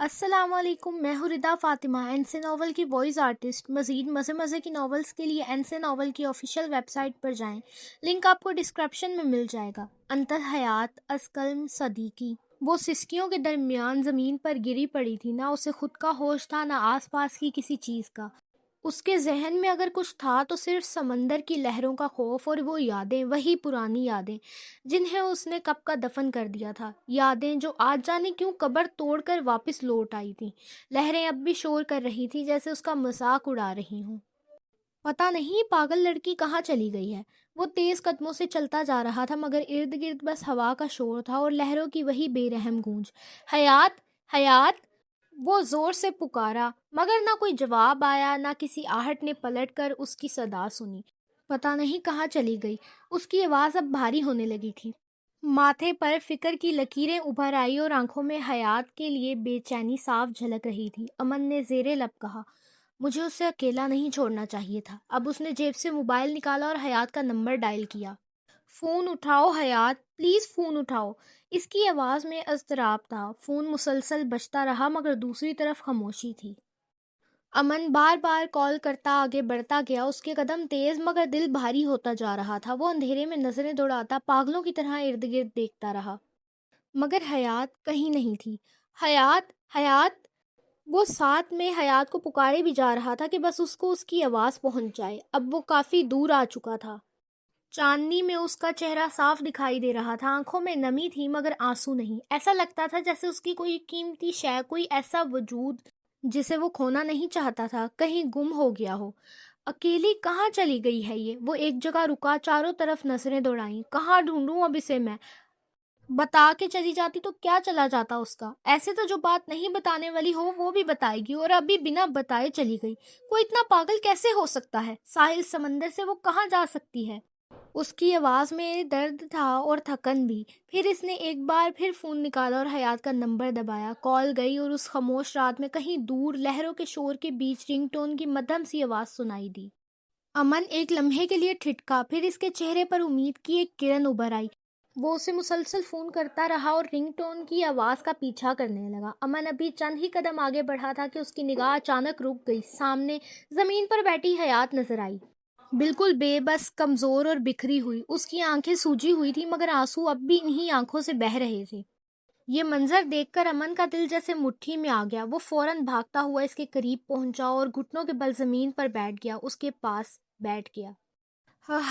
السلام علیکم، میں ہوں ردا فاطمہ، این سے ناول کی وائس آرٹسٹ۔ مزید مزے کی ناولز کے لیے این سے ناول کی آفیشیل ویب سائٹ پر جائیں، لنک آپ کو ڈسکرپشن میں مل جائے گا۔ انتر حیات از کلم صدیقی۔ وہ سسکیوں کے درمیان زمین پر گری پڑی تھی، نہ اسے خود کا ہوش تھا نہ آس پاس کی کسی چیز کا۔ اس کے ذہن میں اگر کچھ تھا تو صرف سمندر کی لہروں کا خوف اور وہ یادیں، وہی پرانی یادیں جنہیں اس نے کب کا دفن کر دیا تھا، یادیں جو آج جانے کیوں قبر توڑ کر واپس لوٹ آئی تھیں۔ لہریں اب بھی شور کر رہی تھی جیسے اس کا مذاق اڑا رہی ہوں۔ پتہ نہیں پاگل لڑکی کہاں چلی گئی ہے۔ وہ تیز قدموں سے چلتا جا رہا تھا مگر ارد گرد بس ہوا کا شور تھا اور لہروں کی وہی بے رحم گونج۔ حیات، حیات! وہ زور سے پکارا مگر نہ کوئی جواب آیا، نہ کسی آہٹ نے پلٹ کر اس کی صدا سنی۔ پتہ نہیں کہاں چلی گئی۔ اس کی آواز اب بھاری ہونے لگی تھی۔ ماتھے پر فکر کی لکیریں ابھر آئی اور آنکھوں میں حیات کے لیے بے چینی صاف جھلک رہی تھی۔ امن نے زیر لب کہا، مجھے اسے اکیلا نہیں چھوڑنا چاہیے تھا۔ اب اس نے جیب سے موبائل نکالا اور حیات کا نمبر ڈائل کیا۔ فون اٹھاؤ حیات، پلیز فون اٹھاؤ۔ اس کی آواز میں اضطراب تھا۔ فون مسلسل بجتا رہا مگر دوسری طرف خاموشی تھی۔ امن بار بار کال کرتا آگے بڑھتا گیا۔ اس کے قدم تیز مگر دل بھاری ہوتا جا رہا تھا۔ وہ اندھیرے میں نظریں دوڑاتا پاگلوں کی طرح ارد گرد دیکھتا رہا مگر حیات کہیں نہیں تھی۔ حیات، حیات! وہ ساتھ میں حیات کو پکارے بھی جا رہا تھا کہ بس اس کو اس کی آواز پہنچ جائے۔ اب وہ کافی دور آ چکا تھا۔ چاندنی میں اس کا چہرہ صاف دکھائی دے رہا تھا۔ آنکھوں میں نمی تھی مگر آنسو نہیں۔ ایسا لگتا تھا جیسے اس کی کوئی قیمتی شے، کوئی ایسا وجود جسے وہ کھونا نہیں چاہتا تھا، کہیں گم ہو گیا ہو۔ اکیلی کہاں چلی گئی ہے یہ؟ وہ ایک جگہ رکا، چاروں طرف نظریں دوڑائیں۔ کہاں ڈھونڈوں اب اسے میں؟ بتا کے چلی جاتی تو کیا چلا جاتا اس کا؟ ایسے تو جو بات نہیں بتانے والی ہو وہ بھی بتائے گی، اور ابھی بنا بتائے چلی گئی۔ وہ اتنا پاگل کیسے ہو سکتا ہے؟ ساحل سمندر سے وہ کہاں جا سکتی ہے؟ اس کی آواز میں درد تھا اور تھکن بھی۔ پھر اس نے ایک بار پھر فون نکالا اور حیات کا نمبر دبایا۔ کال گئی اور اس خاموش رات میں کہیں دور لہروں کے شور کے بیچ رنگ ٹون کی مدھم سی آواز سنائی دی۔ امن ایک لمحے کے لیے ٹھٹکا، پھر اس کے چہرے پر امید کی ایک کرن ابھر آئی۔ وہ اسے مسلسل فون کرتا رہا اور رنگ ٹون کی آواز کا پیچھا کرنے لگا۔ امن ابھی چند ہی قدم آگے بڑھا تھا کہ اس کی نگاہ اچانک رک گئی۔ سامنے زمین پر بیٹھی حیات نظر آئی، بالکل بے بس، کمزور اور بکھری ہوئی۔ اس کی آنکھیں سوجی ہوئی تھی مگر آنسو اب بھی انہی آنکھوں سے بہہ رہے تھے۔ یہ منظر دیکھ کر امن کا دل جیسے مٹھی میں آ گیا۔ وہ فوراً بھاگتا ہوا اس کے قریب پہنچا اور گھٹنوں کے بل زمین پر بیٹھ گیا، اس کے پاس بیٹھ گیا۔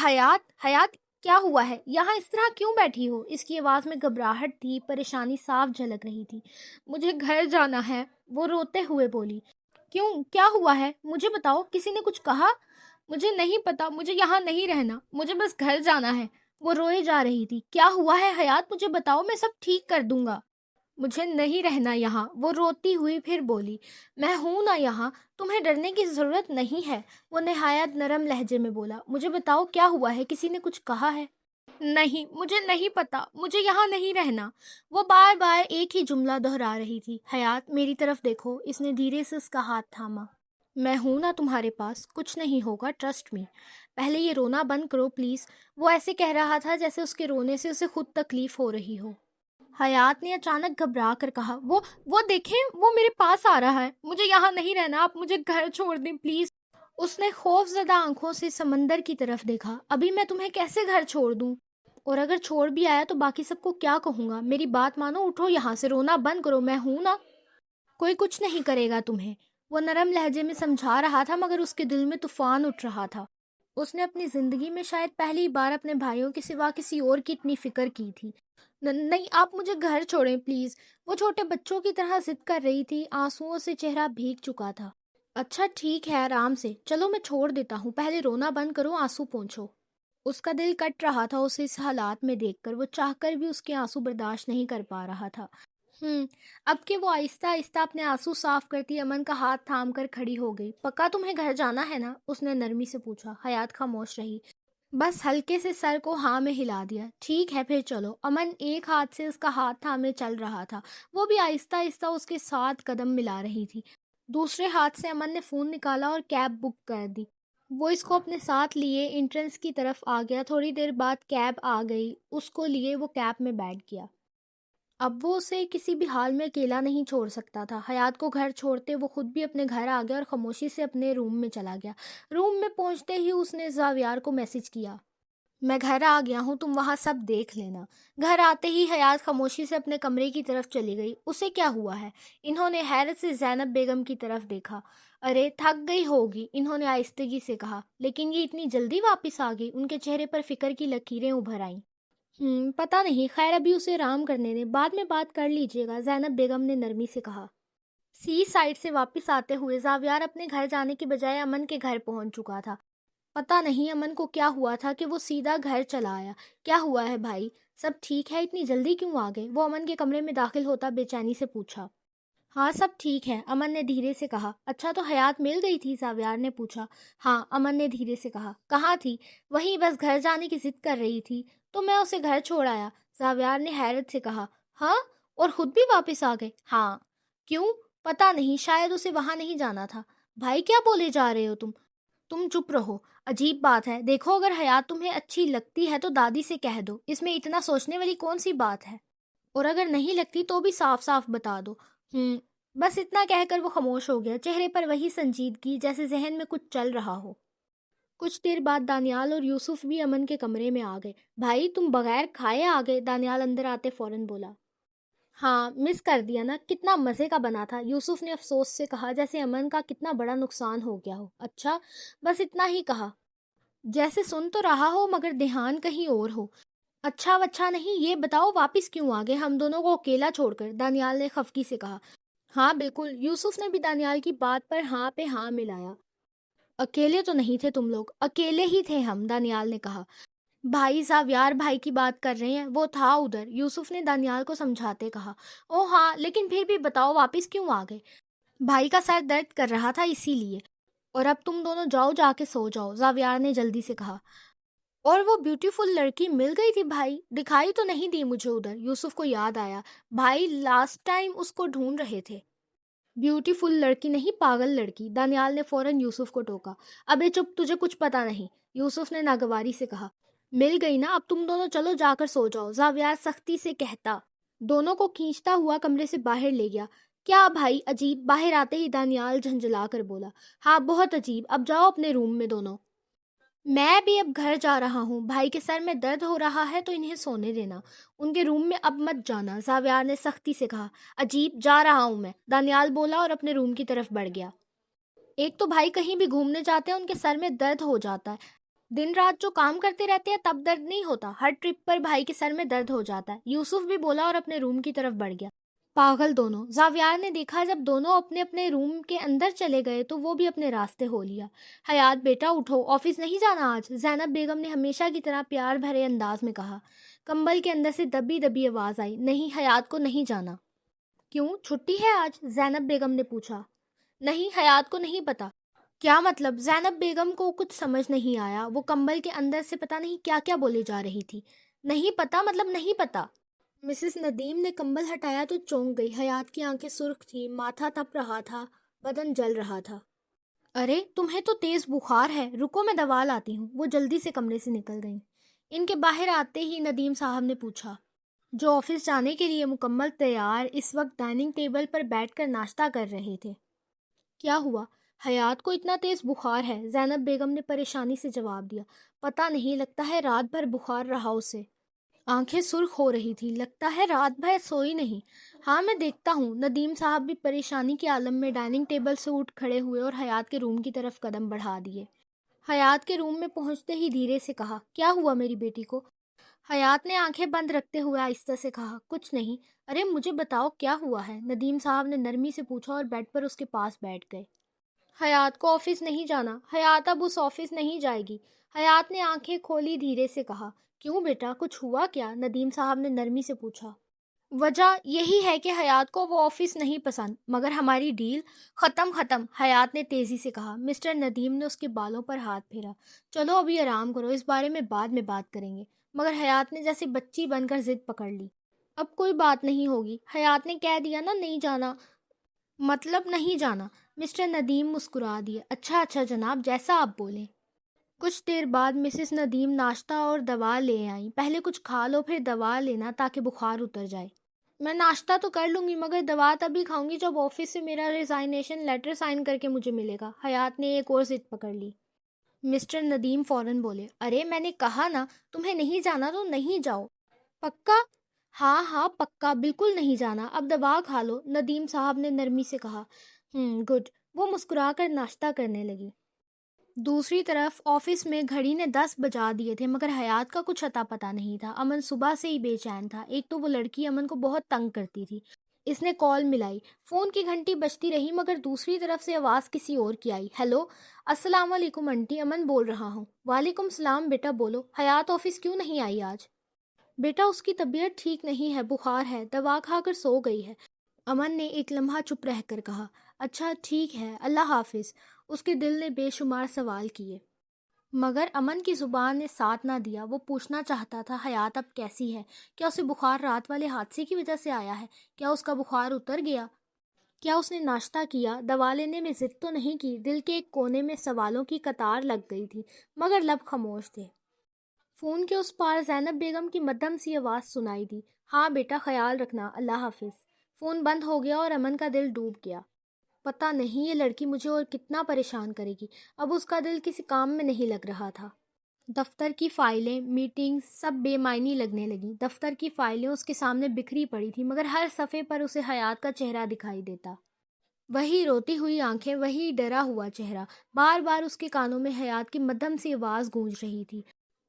حیات، حیات! کیا ہوا ہے؟ یہاں اس طرح کیوں بیٹھی ہو؟ اس کی آواز میں گھبراہٹ تھی، پریشانی صاف جھلک رہی تھی۔ مجھے گھر جانا ہے، وہ روتے ہوئے بولی۔ کیوں؟ کیا ہوا ہے؟ مجھے بتاؤ، کسی نے کچھ کہا؟ مجھے نہیں پتا، مجھے یہاں نہیں رہنا، مجھے بس گھر جانا ہے۔ وہ روئے جا رہی تھی۔ کیا ہوا ہے حیات؟ مجھے بتاؤ، میں سب ٹھیک کر دوں گا۔ مجھے نہیں رہنا یہاں، وہ روتی ہوئی پھر بولی۔ میں ہوں نا یہاں، تمہیں ڈرنے کی ضرورت نہیں ہے، وہ نہایت نرم لہجے میں بولا۔ مجھے بتاؤ کیا ہوا ہے؟ کسی نے کچھ کہا ہے؟ نہیں، مجھے نہیں پتا، مجھے یہاں نہیں رہنا۔ وہ بار بار ایک ہی جملہ دہرا رہی تھی۔ حیات، میری طرف دیکھو۔ اس نے دھیرے سے اس کا ہاتھ تھاما۔ میں ہوں نا تمہارے پاس، کچھ نہیں ہوگا، ٹرسٹ می۔ پہلے یہ رونا بند کرو پلیز۔ وہ ایسے کہہ رہا تھا جیسے اس کے رونے سے اسے خود تکلیف ہو رہی ہو۔ حیات نے اچانک گھبرا کر کہا، وہ دیکھیں، وہ میرے پاس آ رہا ہے، مجھے یہاں نہیں رہنا، آپ مجھے گھر چھوڑ دیں پلیز۔ اس نے خوف زدہ آنکھوں سے سمندر کی طرف دیکھا۔ ابھی میں تمہیں کیسے گھر چھوڑ دوں؟ اور اگر چھوڑ بھی آیا تو باقی سب کو کیا کہوں گا؟ میری بات مانو، اٹھو یہاں سے، رونا بند کرو، میں ہوں نا، کوئی کچھ نہیں کرے گا تمہیں۔ وہ نرم لہجے میں سمجھا رہا تھا مگر اس کے دل میں طوفان اٹھ رہا تھا۔ اس نے اپنی زندگی میں شاید پہلی بار اپنے بھائیوں کے سوا کسی اور کی اتنی فکر کی تھی۔ نہیں، آپ مجھے گھر چھوڑیں پلیز۔ وہ چھوٹے بچوں کی طرح ضد کر رہی تھی، آنسوؤں سے چہرہ بھیگ چکا تھا۔ اچھا ٹھیک ہے، آرام سے، چلو میں چھوڑ دیتا ہوں، پہلے رونا بند کرو، آنسو پونچھو۔ اس کا دل کٹ رہا تھا اسے اس حالات میں دیکھ کر۔ وہ چاہ کر بھی اس کے آنسو برداشت نہیں کر پا رہا تھا۔ اب کہ وہ آہستہ آہستہ اپنے آنسو صاف کرتی امن کا ہاتھ تھام کر کھڑی ہو گئی۔ پکا تمہیں گھر جانا ہے نا؟ اس نے نرمی سے پوچھا۔ حیات خاموش رہی، بس ہلکے سے سر کو ہاں میں ہلا دیا۔ ٹھیک ہے پھر چلو۔ امن ایک ہاتھ سے اس کا ہاتھ تھامے چل رہا تھا، وہ بھی آہستہ آہستہ اس کے ساتھ قدم ملا رہی تھی۔ دوسرے ہاتھ سے امن نے فون نکالا اور کیب بک کر دی۔ وہ اس کو اپنے ساتھ لیے انٹرنس کی طرف آ گیا۔ تھوڑی دیر بعد کیب آ گئی، اس کو لیے وہ کیب میں بیٹھ گیا۔ اب وہ اسے کسی بھی حال میں اکیلا نہیں چھوڑ سکتا تھا۔ حیات کو گھر چھوڑتے وہ خود بھی اپنے گھر آ گیا اور خاموشی سے اپنے روم میں چلا گیا۔ روم میں پہنچتے ہی اس نے زاویار کو میسج کیا، میں گھر آ گیا ہوں، تم وہاں سب دیکھ لینا۔ گھر آتے ہی حیات خاموشی سے اپنے کمرے کی طرف چلی گئی۔ اسے کیا ہوا ہے؟ انہوں نے حیرت سے زینب بیگم کی طرف دیکھا۔ ارے تھک گئی ہوگی، انہوں نے آہستگی سے کہا، لیکن یہ اتنی جلدی واپس آ گئی؟ ان کے چہرے پر فکر کی لکیریں ابھر آئیں۔ پتہ نہیں، خیر ابھی اسے آرام کرنے دیں، بعد میں بات کر لیجیے گا، زینب بیگم نے نرمی سے کہا۔ سی سائڈ سے واپس آتے ہوئے زاویار اپنے گھر جانے کے بجائے امن کے گھر پہنچ چکا تھا۔ پتہ نہیں امن کو کیا ہوا تھا کہ وہ سیدھا گھر چلا آیا۔ کیا ہوا ہے بھائی؟ سب ٹھیک ہے؟ اتنی جلدی کیوں آ گئے؟ وہ امن کے کمرے میں داخل ہوتا بے چینی سے پوچھا۔ ہاں سب ٹھیک ہے، امن نے دھیرے سے کہا۔ اچھا تو حیات مل گئی تھی؟ زاویار نے پوچھا۔ ہاں، امن نے دھیرے سے کہا۔ کہاں تھی؟ وہیں، بس گھر جانے کی ضد کر رہی تھی تو میں اسے گھر چھوڑ آیا، زاویار نے حیرت سے کہا۔ ہاں، اور خود بھی واپس آ گئے؟ ہاں۔ کیوں؟ پتہ نہیں، شاید اسے وہاں نہیں جانا تھا۔ بھائی کیا بولے جا رہے ہو تم چپ رہو، عجیب بات ہے۔ دیکھو اگر حیات تمہیں اچھی لگتی ہے تو دادی سے کہہ دو، اس میں اتنا سوچنے والی کون سی بات ہے؟ اور اگر نہیں لگتی تو بھی صاف صاف بتا دو۔ بس اتنا کہہ کر وہ خاموش ہو گیا، چہرے پر وہی سنجیدگی جیسے ذہن میں کچھ چل رہا ہو۔ کچھ دیر بعد دانیال اور یوسف بھی امن کے کمرے میں آ گئے۔ بھائی تم بغیر کھائے آ گئے، دانیال اندر آتے فوراً بولا۔ ہاں مس کر دیا نا، کتنا مزے کا بنا تھا، یوسف نے افسوس سے کہا، جیسے امن کا کتنا بڑا نقصان ہو گیا ہو۔ اچھا، بس اتنا ہی کہا، جیسے سن تو رہا ہو مگر دھیان کہیں اور ہو۔ اچھا وچھا نہیں، یہ بتاؤ واپس کیوں آ گئے ہم دونوں کو اکیلا چھوڑ کر؟ دانیال نے خفگی سے کہا۔ ہاں بالکل، یوسف نے بھی دانیال کی بات پر ہاں پہ ہاں ملایا۔ اکیلے تو نہیں تھے تم لوگ؟ اکیلے ہی تھے ہم، دانیال نے کہا۔ بھائی زاویار بھائی کی بات کر رہے ہیں، وہ تھا ادھر، یوسف نے دانیال کو سمجھاتے کہا۔ او ہاں، لیکن پھر بھی بتاؤ واپس کیوں آ گئے؟ بھائی کا سر درد کر رہا تھا اسی لیے۔ اور اب تم دونوں جاؤ، جا کے سو جاؤ، زاویار نے جلدی سے کہا۔ اور وہ بیوٹیفل لڑکی مل گئی تھی بھائی؟ دکھائی تو نہیں دی مجھے ادھر، یوسف کو یاد آیا۔ بھائی لاسٹ ٹائم اس کو ڈھونڈ رہے تھے۔ بیوٹیفل لڑکی نہیں، پاگل لڑکی، دانیال نے فوراً یوسف کو ٹوکا۔ ابے چپ، تجھے کچھ پتا نہیں، یوسف نے ناگواری سے کہا۔ مل گئی نا، اب تم دونوں چلو جا کر سو جاؤ، زاویار سختی سے کہتا دونوں کو کھینچتا ہوا کمرے سے باہر لے گیا۔ کیا بھائی عجیب، باہر آتے ہی دانیال جھنجھلا کر بولا۔ ہاں بہت عجیب، اب جاؤ اپنے روم میں دونوں۔ میں بھی اب گھر جا رہا ہوں، بھائی کے سر میں درد ہو رہا ہے تو انہیں سونے دینا، ان کے روم میں اب مت جانا، زاویار نے سختی سے کہا۔ عجیب، جا رہا ہوں میں، دانیال بولا اور اپنے روم کی طرف بڑھ گیا۔ ایک تو بھائی کہیں بھی گھومنے جاتے ہیں ان کے سر میں درد ہو جاتا ہے، دن رات جو کام کرتے رہتے ہیں تب درد نہیں ہوتا، ہر ٹرپ پر بھائی کے سر میں درد ہو جاتا ہے، یوسف بھی بولا اور اپنے روم کی طرف بڑھ گیا۔ پاگل دونوں، زاویار نے دیکھا جب دونوں اپنے اپنے روم کے اندر چلے گئے تو وہ بھی اپنے راستے ہو لیا۔ حیات بیٹا اٹھو، آفس نہیں جانا آج، زینب بیگم نے ہمیشہ کی طرح پیار بھرے انداز میں کہا۔ کمبل کے اندر سے دبی دبی آواز آئی، نہیں حیات کو نہیں جانا۔ کیوں، چھٹی ہے آج؟ زینب بیگم نے پوچھا۔ نہیں، حیات کو نہیں پتا۔ کیا مطلب؟ زینب بیگم کو کچھ سمجھ نہیں آیا، وہ کمبل کے اندر سے پتہ نہیں کیا کیا بولے جا رہی تھی۔ نہیں پتا مطلب نہیں پتا۔ مسز ندیم نے کمبل ہٹایا تو چونک گئی، حیات کی آنکھیں سرخ تھیں، ماتھا تپ رہا تھا، بدن جل رہا تھا۔ ارے تمہیں تو تیز بخار ہے، رکو میں دوا لاتی ہوں، وہ جلدی سے کمرے سے نکل گئیں۔ ان کے باہر آتے ہی ندیم صاحب نے پوچھا، جو آفس جانے کے لیے مکمل تیار اس وقت ڈائننگ ٹیبل پر بیٹھ کر ناشتہ کر رہے تھے۔ کیا ہوا؟ حیات کو اتنا تیز بخار ہے، زینب بیگم نے پریشانی سے جواب دیا۔ پتہ نہیں، لگتا ہے رات بھر بخار رہا اسے، آنکھیں سرخ ہو رہی تھی، لگتا ہے رات بھر سوئی نہیں۔ ہاں میں دیکھتا ہوں، ندیم صاحب بھی پریشانی کے عالم میں ڈائننگ ٹیبل سے اٹھ کھڑے ہوئے اور حیات کے روم کی طرف قدم بڑھا دیے۔ حیات کے روم میں پہنچتے ہی دھیرے سے کہا، کیا ہوا میری بیٹی کو؟ حیات نے آنکھیں بند رکھتے ہوئے آہستہ سے کہا، کچھ نہیں۔ ارے مجھے بتاؤ کیا ہوا ہے؟ ندیم صاحب نے نرمی سے پوچھا اور بیڈ پر اس کے پاس بیٹھ گئے۔ حیات کو آفس نہیں جانا، حیات اب اس آفس نہیں جائے گی، حیات نے آنکھیں کھولی دھیرے سے کہا۔ کیوں بیٹا، کچھ ہوا کیا؟ ندیم صاحب نے نرمی سے پوچھا۔ وجہ یہی ہے کہ حیات کو وہ آفس نہیں پسند، مگر ہماری ڈیل ختم، حیات نے تیزی سے کہا۔ مسٹر ندیم نے اس کے بالوں پر ہاتھ پھیرا۔ چلو ابھی آرام کرو، اس بارے میں بعد میں بات کریں گے، مگر حیات نے جیسے بچی بن کر ضد پکڑ لی۔ اب کوئی بات نہیں ہوگی، حیات نے کہہ دیا نا نہیں جانا، مطلب نہیں جانا، مسٹر ندیم مسکرا دیے۔ اچھا جناب، جیسا آپ بولیں۔ کچھ دیر بعد مسز ندیم ناشتہ اور دوا لے آئیں۔ پہلے کچھ کھا لو پھر دوا لینا تاکہ بخار اتر جائے۔ میں ناشتہ تو کر لوں گی مگر دوا تبھی کھاؤں گی جب آفس سے میرا ریزائنیشن لیٹر سائن کر کے مجھے ملے گا۔ حیات نے ایک اور ضد پکڑ لی۔ مسٹر ندیم فوراً بولے، ارے میں نے کہا نا تمہیں نہیں جانا تو نہیں جاؤ۔ پکا؟ ہاں ہاں پکا، بالکل نہیں جانا، اب دوا کھا لو، ندیم صاحب نے نرمی سے کہا۔ گڈ۔ وہ مسکرا کر ناشتہ کرنے لگی۔ دوسری طرف آفس میں گھڑی نے 10 بجا دیے تھے مگر حیات کا کچھ اتا پتہ نہیں تھا۔ امن صبح سے ہی بے چین تھا۔ ایک تو وہ لڑکی امن کو بہت تنگ کرتی تھی۔ اس نے کال ملائی، فون کی گھنٹی بجتی رہی مگر دوسری طرف سے آواز کسی اور کی آئی۔ ہیلو، السلام علیکم انٹی، امن بول رہا ہوں۔ وعلیکم السلام بیٹا، بولو۔ حیات آفس کیوں نہیں آئی آج؟ بیٹا اس کی طبیعت ٹھیک نہیں ہے، بخار ہے، دوا کھا کر سو گئی ہے، امن نے ایک لمحہ چپ رہ کر کہا۔ اچھا ٹھیک ہے، اللہ حافظ۔ اس کے دل نے بے شمار سوال کیے مگر امن کی زبان نے ساتھ نہ دیا۔ وہ پوچھنا چاہتا تھا حیات اب کیسی ہے؟ کیا اسے بخار رات والے حادثے کی وجہ سے آیا ہے؟ کیا اس کا بخار اتر گیا؟ کیا اس نے ناشتہ کیا؟ دوا لینے میں ضد تو نہیں کی؟ دل کے ایک کونے میں سوالوں کی قطار لگ گئی تھی مگر لب خاموش تھے۔ فون کے اس پار زینب بیگم کی مدھم سی آواز سنائی دی، ہاں بیٹا خیال رکھنا، اللہ حافظ۔ فون بند ہو گیا اور امن کا دل ڈوب گیا۔ پتہ نہیں یہ لڑکی مجھے اور کتنا پریشان کرے گی۔ اب اس کا دل کسی کام میں نہیں لگ رہا تھا۔ دفتر کی فائلیں، میٹنگز سب بے معنی لگنے لگیں۔ دفتر کی فائلیں اس کے سامنے بکھری پڑی تھی مگر ہر صفحے پر اسے حیات کا چہرہ دکھائی دیتا۔ وہی روتی ہوئی آنکھیں، وہی ڈرا ہوا چہرہ۔ بار بار اس کے کانوں میں حیات کی مدھم سی آواز گونج رہی تھی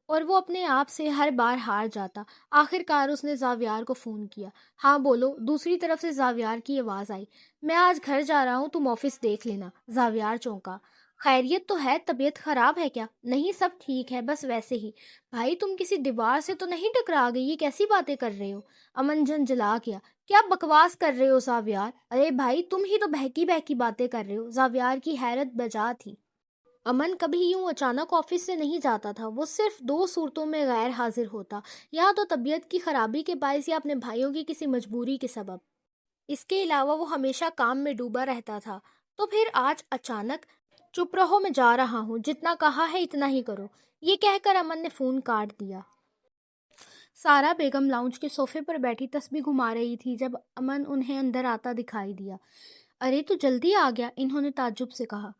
اور وہ اپنے آپ سے ہر بار ہار جاتا۔ آخر کار اس نے زاویار کو فون کیا۔ ہاں بولو، دوسری طرف سے زاویار کی آواز آئی۔ میں آج گھر جا رہا ہوں، تم آفس دیکھ لینا۔ زاویار چونکا۔ خیریت تو ہے؟ طبیعت خراب ہے کیا؟ نہیں سب ٹھیک ہے، بس ویسے ہی۔ بھائی تم کسی دیوار سے تو نہیں ٹکرا گئی؟ یہ کیسی باتیں کر رہے ہو؟ امن جلا گیا۔ کیا بکواس کر رہے ہو زاویار؟ ارے بھائی تم ہی تو بہکی بہکی باتیں کر رہے ہو۔ زاویار کی حیرت بجا تھی۔ امن کبھی یوں اچانک آفس سے نہیں جاتا تھا۔ وہ صرف 2 صورتوں میں غیر حاضر ہوتا، یا تو طبیعت کی خرابی کے باعث یا اپنے بھائیوں کی کسی مجبوری کے سبب۔ اس کے علاوہ وہ ہمیشہ کام میں ڈوبا رہتا تھا۔ تو پھر آج اچانک؟ چپ رہو، میں جا رہا ہوں، جتنا کہا ہے اتنا ہی کرو۔ یہ کہہ کر امن نے فون کاٹ دیا۔ سارا بیگم لاؤنج کے صوفے پر بیٹھی تسبیح گھما رہی تھی جب امن انہیں اندر آتا دکھائی دیا۔ ارے تو جلدی آ گیا، انہوں نے تعجب سے کہا۔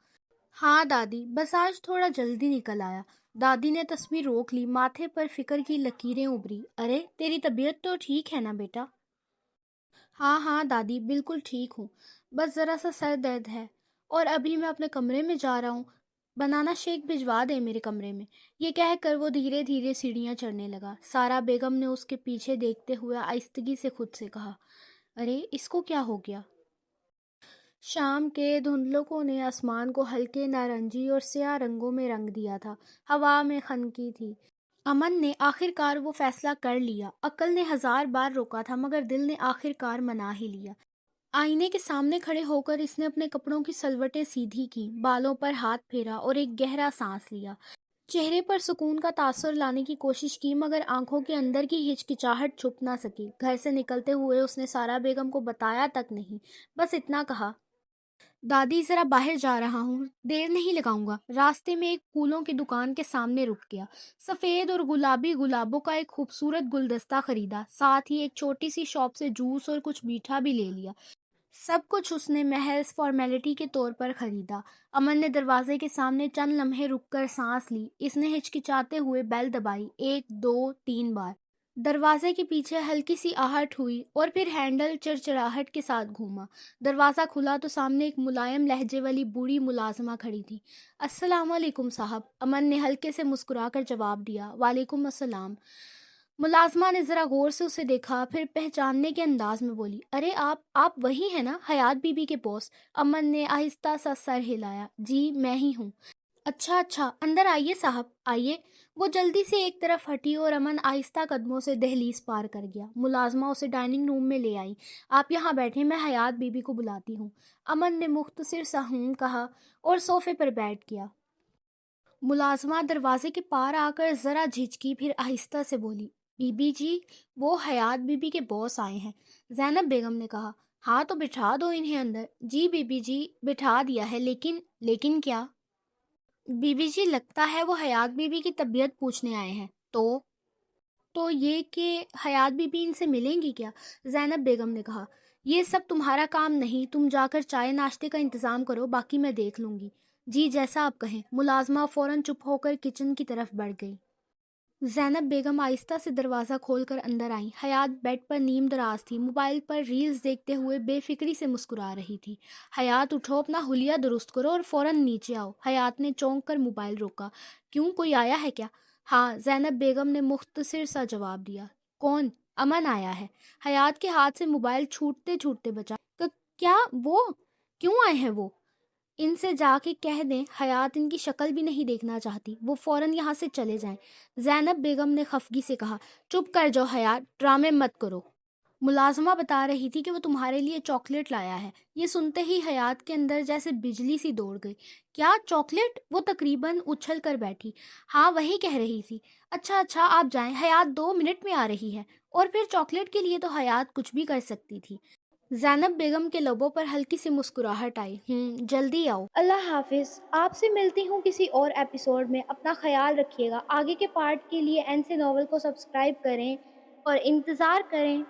ہاں دادی، بس آج تھوڑا جلدی نکل آیا۔ دادی نے تسبیح روک لی، ماتھے پر فکر کی لکیریں ابھری۔ ارے تیری طبیعت تو ٹھیک ہے نا بیٹا؟ ہاں ہاں دادی، بالکل ٹھیک ہوں، بس ذرا سا سر درد ہے اور ابھی میں اپنے کمرے میں جا رہا ہوں، بنانا شیک بھجوا دیں میرے کمرے میں۔ یہ کہہ کر وہ دھیرے دھیرے سیڑھیاں چڑھنے لگا۔ سارا بیگم نے اس کے پیچھے دیکھتے ہوئے آہستگی سے خود سے کہا، ارے اس کو کیا ہو گیا؟ شام کے دھندلکوں نے آسمان کو ہلکے نارنجی اور سیاہ رنگوں میں رنگ دیا تھا۔ ہوا میں خنکی تھی۔ امن نے آخر کار وہ فیصلہ کر لیا۔ عقل نے 1000 بار روکا تھا مگر دل نے آخر کار منا ہی لیا۔ آئینے کے سامنے کھڑے ہو کر اس نے اپنے کپڑوں کی سلوٹیں سیدھی کی، بالوں پر ہاتھ پھیرا اور ایک گہرا سانس لیا۔ چہرے پر سکون کا تاثر لانے کی کوشش کی مگر آنکھوں کے اندر کی ہچکچاہٹ چھپ نہ سکی۔ گھر سے نکلتے ہوئے اس نے سارا بیگم کو بتایا تک نہیں، بس اتنا کہا، دادی ذرا باہر جا رہا ہوں، دیر نہیں لگاؤں گا۔ راستے میں ایک پھولوں کی دکان کے سامنے رک گیا۔ سفید اور گلابی گلابوں کا ایک خوبصورت گلدستہ خریدا، ساتھ ہی ایک چھوٹی سی شاپ سے جوس اور کچھ میٹھا بھی لے لیا۔ سب کچھ اس نے محض فارمیلٹی کے طور پر خریدا۔ امن نے دروازے کے سامنے چند لمحے رک کر سانس لی۔ اس نے ہچکچاتے ہوئے بیل دبائی، 1 2 3 بار۔ دروازے کے پیچھے ہلکی سی آہٹ ہوئی اور پھر ہینڈل چڑچڑاہٹ کے ساتھ گھوما۔ دروازہ کھلا تو سامنے ایک ملائم لہجے والی بوڑھی ملازمہ کھڑی تھی۔ السلام علیکم صاحب، امن نے ہلکے سے مسکرا کر جواب دیا۔ وعلیکم السلام۔ ملازمہ نے ذرا غور سے اسے دیکھا، پھر پہچاننے کے انداز میں بولی، ارے آپ وہی ہیں نا، حیات بی بی کے باس؟ امن نے آہستہ سا سر ہلایا، جی میں ہی ہوں۔ اچھا، اندر آئیے صاحب، آئیے۔ وہ جلدی سے ایک طرف ہٹی اور امن آہستہ قدموں سے دہلیز پار کر گیا۔ ملازمہ اسے ڈائننگ روم میں لے آئی۔ آپ یہاں بیٹھیں، میں حیات بی بی کو بلاتی ہوں۔ امن نے مختصر سا ہوں کہا اور صوفے پر بیٹھ گیا۔ ملازمہ دروازے کے پار آ کر ذرا جھجکی، پھر آہستہ سے بولی، بی بی جی، وہ حیات بی بی کے باس آئے ہیں۔ زینب بیگم نے کہا، ہاں تو بٹھا دو انہیں اندر۔ جی بی بی جی، بٹھا دیا ہے، لیکن کیا؟ بی بی جی لگتا ہے وہ حیات بی بی کی طبیعت پوچھنے آئے ہیں۔ تو تو یہ کہ حیات بی بی ان سے ملیں گی کیا؟ زینب بیگم نے کہا، یہ سب تمہارا کام نہیں، تم جا کر چائے ناشتے کا انتظام کرو، باقی میں دیکھ لوں گی۔ جی جیسا آپ کہیں۔ ملازمہ فوراً چپ ہو کر کچن کی طرف بڑھ گئی۔ زینب بیگم آہستہ سے دروازہ کھول کر اندر آئیں۔ حیات بیڈ پر نیم دراز تھی، موبائل پر ریلز دیکھتے ہوئے بے فکری سے مسکرا رہی تھی۔ حیات اٹھو، اپنا حلیہ درست کرو اور فوراً نیچے آؤ۔ حیات نے چونک کر موبائل روکا۔ کیوں، کوئی آیا ہے کیا؟ ہاں، زینب بیگم نے مختصر سا جواب دیا۔ کون؟ امن آیا ہے۔ حیات کے ہاتھ سے موبائل چھوٹتے چھوٹتے بچا۔ کیا وہ؟ کیوں آئے ہیں وہ؟ ان سے جا کے کہہ دیں حیات ان کی شکل بھی نہیں دیکھنا چاہتی، وہ فوراً یہاں سے چلے جائیں۔ زینب بیگم نے خفگی سے کہا، چپ کر جاؤ حیات، ڈرامے مت کرو۔ ملازمہ بتا رہی تھی کہ وہ تمہارے لیے چاکلیٹ لایا ہے۔ یہ سنتے ہی حیات کے اندر جیسے بجلی سی دوڑ گئی۔ کیا چاکلیٹ؟ وہ تقریباً اچھل کر بیٹھی۔ ہاں، وہی کہہ رہی تھی۔ اچھا اچھا، آپ جائیں، حیات 2 منٹ میں آ رہی ہے۔ اور پھر چاکلیٹ کے لیے تو حیات کچھ بھی کر سکتی تھی۔ زینب بیگم کے لبوں پر ہلکی سی مسکراہٹ آئی۔ جلدی آؤ۔ اللہ حافظ، آپ سے ملتی ہوں کسی اور ایپیسوڈ میں۔ اپنا خیال رکھیے گا۔ آگے کے پارٹ کے لیے این سے ناول کو سبسکرائب کریں اور انتظار کریں۔